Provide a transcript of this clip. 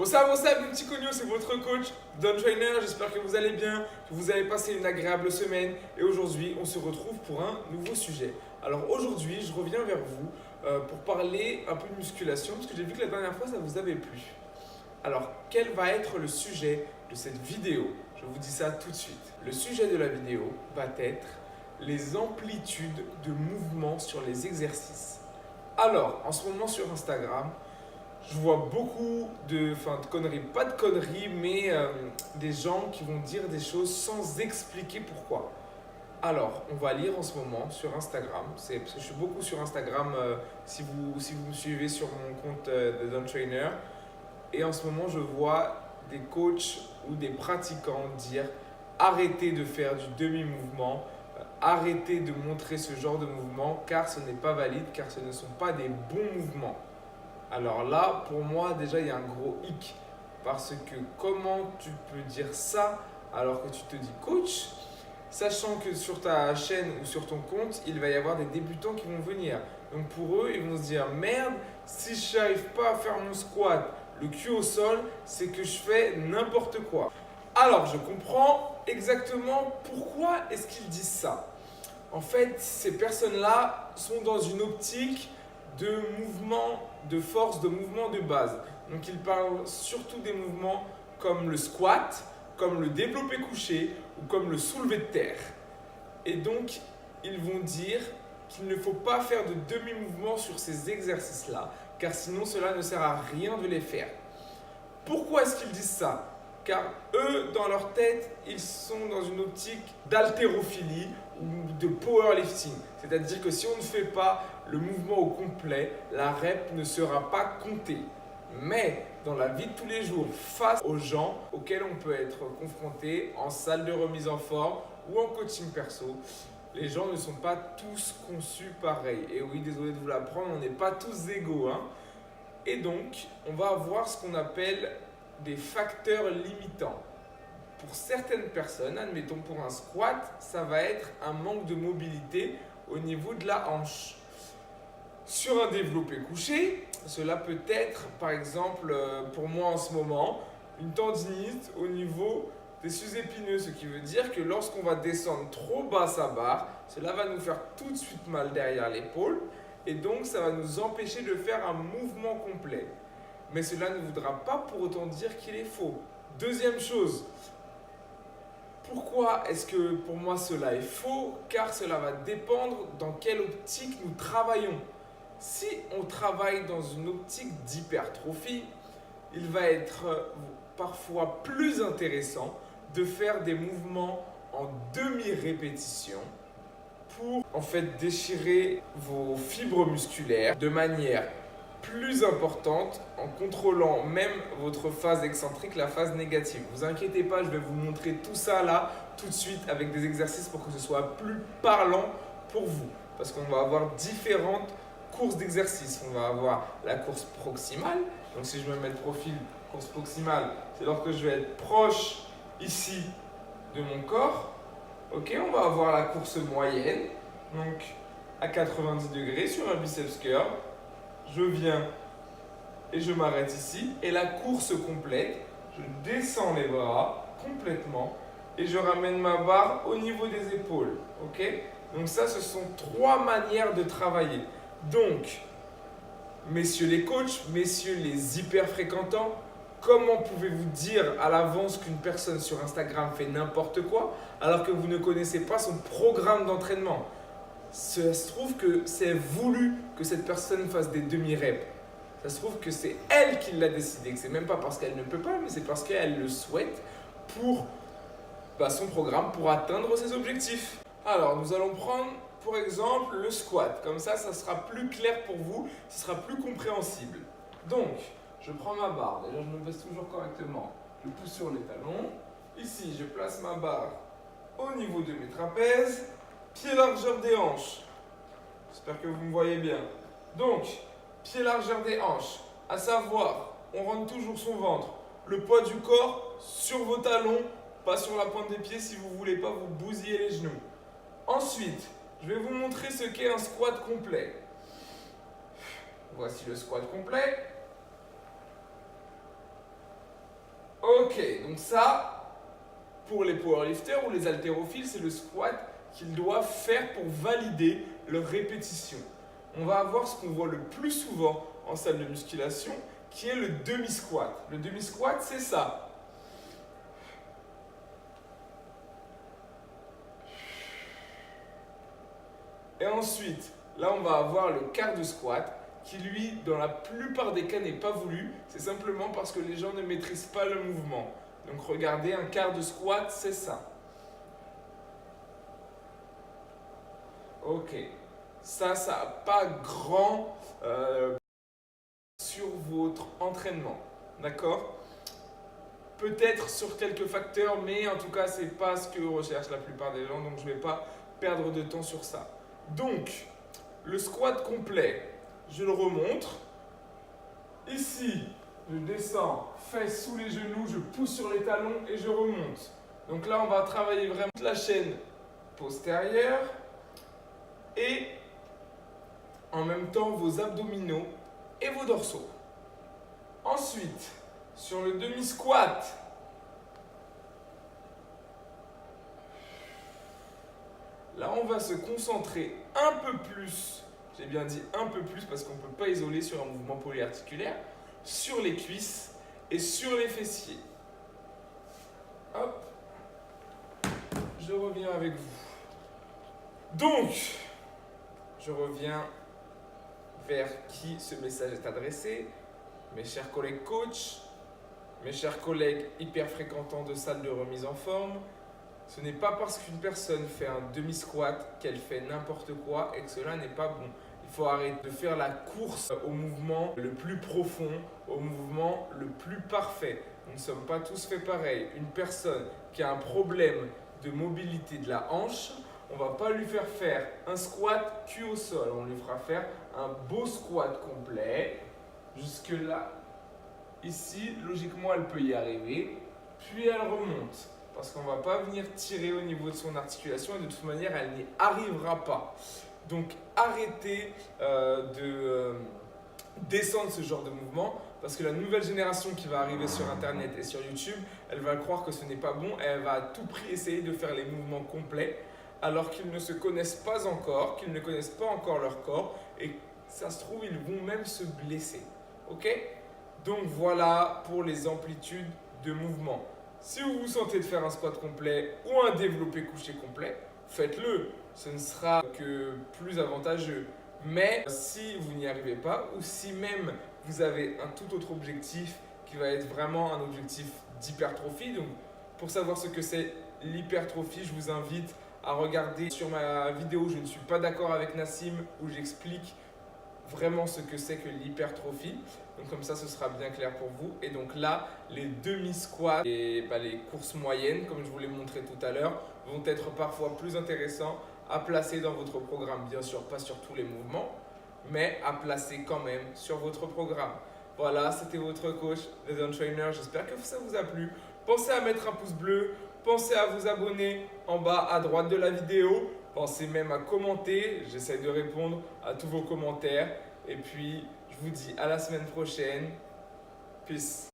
What's up mes petits cognons, c'est votre coach Don Trainer, j'espère que vous allez bien, que vous avez passé une agréable semaine et aujourd'hui on se retrouve pour un nouveau sujet. Alors aujourd'hui je reviens vers vous pour parler un peu de musculation parce que j'ai vu que la dernière fois ça vous avait plu. Alors quel va être le sujet de cette vidéo? Je vous dis ça tout de suite. Le sujet de la vidéo va être les amplitudes de mouvement sur les exercices. Alors en ce moment sur Instagram, je vois beaucoup de conneries, pas de conneries, mais des gens qui vont dire des choses sans expliquer pourquoi. Alors, on va lire en ce moment sur Instagram, parce que je suis beaucoup sur Instagram si vous me suivez sur mon compte de Don Trainer. Et en ce moment, je vois des coachs ou des pratiquants dire arrêtez de faire du demi-mouvement, arrêtez de montrer ce genre de mouvement car ce n'est pas valide, car ce ne sont pas des bons mouvements. Alors là, pour moi, déjà, il y a un gros hic. Parce que comment tu peux dire ça alors que tu te dis coach, sachant que sur ta chaîne ou sur ton compte, il va y avoir des débutants qui vont venir. Donc pour eux, ils vont se dire merde, si je n'arrive pas à faire mon squat, le cul au sol, c'est que je fais n'importe quoi. Alors je comprends exactement pourquoi est-ce qu'ils disent ça. En fait, ces personnes-là sont dans une optique de mouvement de force, de mouvement de base. Donc ils parlent surtout des mouvements comme le squat, comme le développé couché ou comme le soulevé de terre. Et donc ils vont dire qu'il ne faut pas faire de demi-mouvement sur ces exercices-là, car sinon cela ne sert à rien de les faire. Pourquoi est-ce qu'ils disent ça? Car eux, dans leur tête, ils sont dans une optique d'haltérophilie ou de powerlifting. C'est-à-dire que si on ne fait pas le mouvement au complet, la rep ne sera pas comptée. Mais dans la vie de tous les jours, face aux gens auxquels on peut être confronté en salle de remise en forme ou en coaching perso, les gens ne sont pas tous conçus pareil. Et oui, désolé de vous l'apprendre, on n'est pas tous égaux. Et donc, on va avoir ce qu'on appelle des facteurs limitants. Pour certaines personnes, admettons pour un squat, ça va être un manque de mobilité au niveau de la hanche. Sur un développé couché, cela peut être, par exemple, pour moi en ce moment, une tendinite au niveau des sus-épineux, ce qui veut dire que lorsqu'on va descendre trop bas sa barre, cela va nous faire tout de suite mal derrière l'épaule et donc ça va nous empêcher de faire un mouvement complet. Mais cela ne voudra pas pour autant dire qu'il est faux. Deuxième chose, pourquoi est-ce que pour moi cela est faux? Car cela va dépendre dans quelle optique nous travaillons. Si on travaille dans une optique d'hypertrophie, il va être parfois plus intéressant de faire des mouvements en demi-répétition pour en fait déchirer vos fibres musculaires de manière plus importante en contrôlant même votre phase excentrique, la phase négative. Vous inquiétez pas, je vais vous montrer tout ça là tout de suite avec des exercices pour que ce soit plus parlant pour vous. Parce qu'on va avoir différentes courses d'exercices. On va avoir la course proximale. Donc si je me mets de profil course proximale, c'est lorsque je vais être proche ici de mon corps. Ok, on va avoir la course moyenne, donc à 90 degrés sur un biceps curl. Je viens et je m'arrête ici. Et la course complète, je descends les bras complètement et je ramène ma barre au niveau des épaules. Ok? Donc ça, ce sont trois manières de travailler. Donc, messieurs les coachs, messieurs les hyper fréquentants, comment pouvez-vous dire à l'avance qu'une personne sur Instagram fait n'importe quoi alors que vous ne connaissez pas son programme d'entraînement? Ça se trouve que c'est voulu que cette personne fasse des demi-reps. Ça se trouve que c'est elle qui l'a décidé, que c'est même pas parce qu'elle ne peut pas, mais c'est parce qu'elle le souhaite pour son programme, pour atteindre ses objectifs. Alors, nous allons prendre pour exemple le squat. Comme ça sera plus clair pour vous, ce sera plus compréhensible. Donc, je prends ma barre. Déjà, je me pèse toujours correctement. Je pousse sur les talons. Ici, je place ma barre au niveau de mes trapèzes. Pied largeur des hanches. J'espère que vous me voyez bien. Donc, pied largeur des hanches. À savoir, on rentre toujours son ventre. Le poids du corps sur vos talons, pas sur la pointe des pieds si vous ne voulez pas vous bousiller les genoux. Ensuite, je vais vous montrer ce qu'est un squat complet. Voici le squat complet. Ok, donc ça, pour les powerlifters ou les haltérophiles, c'est le squat qu'ils doivent faire pour valider leur répétition. On va avoir ce qu'on voit le plus souvent en salle de musculation, qui est le demi-squat. Le demi-squat, c'est ça. Et ensuite, là, on va avoir le quart de squat, qui lui, dans la plupart des cas, n'est pas voulu. C'est simplement parce que les gens ne maîtrisent pas le mouvement. Donc regardez, un quart de squat, c'est ça. Ok. Ça n'a pas grand sur votre entraînement. D'accord? Peut-être sur quelques facteurs, mais en tout cas, ce n'est pas ce que recherchent la plupart des gens. Donc je ne vais pas perdre de temps sur ça. Donc, le squat complet, je le remontre. Ici, je descends, fesses sous les genoux, je pousse sur les talons et je remonte. Donc là, on va travailler vraiment la chaîne postérieure et en même temps vos abdominaux et vos dorsaux. Ensuite, sur le demi-squat, là, on va se concentrer un peu plus, j'ai bien dit un peu plus parce qu'on ne peut pas isoler sur un mouvement polyarticulaire, sur les cuisses et sur les fessiers. Hop, je reviens avec vous. Donc, je reviens vers qui ce message est adressé. Mes chers collègues coachs, mes chers collègues hyper fréquentants de salles de remise en forme, ce n'est pas parce qu'une personne fait un demi-squat qu'elle fait n'importe quoi et que cela n'est pas bon. Il faut arrêter de faire la course au mouvement le plus profond, au mouvement le plus parfait. Nous ne sommes pas tous faits pareil. Une personne qui a un problème de mobilité de la hanche, on ne va pas lui faire faire un squat cul au sol. On lui fera faire un beau squat complet. Jusque là, ici, logiquement, elle peut y arriver. Puis elle remonte. Parce qu'on ne va pas venir tirer au niveau de son articulation et de toute manière, elle n'y arrivera pas. Donc arrêtez de descendre ce genre de mouvement parce que la nouvelle génération qui va arriver sur Internet et sur YouTube, elle va croire que ce n'est pas bon et elle va à tout prix essayer de faire les mouvements complets alors qu'ils ne se connaissent pas encore, qu'ils ne connaissent pas encore leur corps et ça se trouve, ils vont même se blesser. Ok? Donc voilà pour les amplitudes de mouvement. Si vous vous sentez de faire un squat complet ou un développé couché complet, faites-le. Ce ne sera que plus avantageux. Mais si vous n'y arrivez pas ou si même vous avez un tout autre objectif qui va être vraiment un objectif d'hypertrophie, donc pour savoir ce que c'est l'hypertrophie, je vous invite à regarder sur ma vidéo Je ne suis pas d'accord avec Nassim où j'explique vraiment ce que c'est que l'hypertrophie. Donc comme ça, ce sera bien clair pour vous. Et donc là, les demi-squats et les courses moyennes, comme je vous l'ai montré tout à l'heure, vont être parfois plus intéressants à placer dans votre programme. Bien sûr, pas sur tous les mouvements, mais à placer quand même sur votre programme. Voilà, c'était votre coach, The Zone Trainer. J'espère que ça vous a plu. Pensez à mettre un pouce bleu. Pensez à vous abonner en bas à droite de la vidéo. Pensez même à commenter. J'essaie de répondre à tous vos commentaires. Et puis, je vous dis à la semaine prochaine. Peace.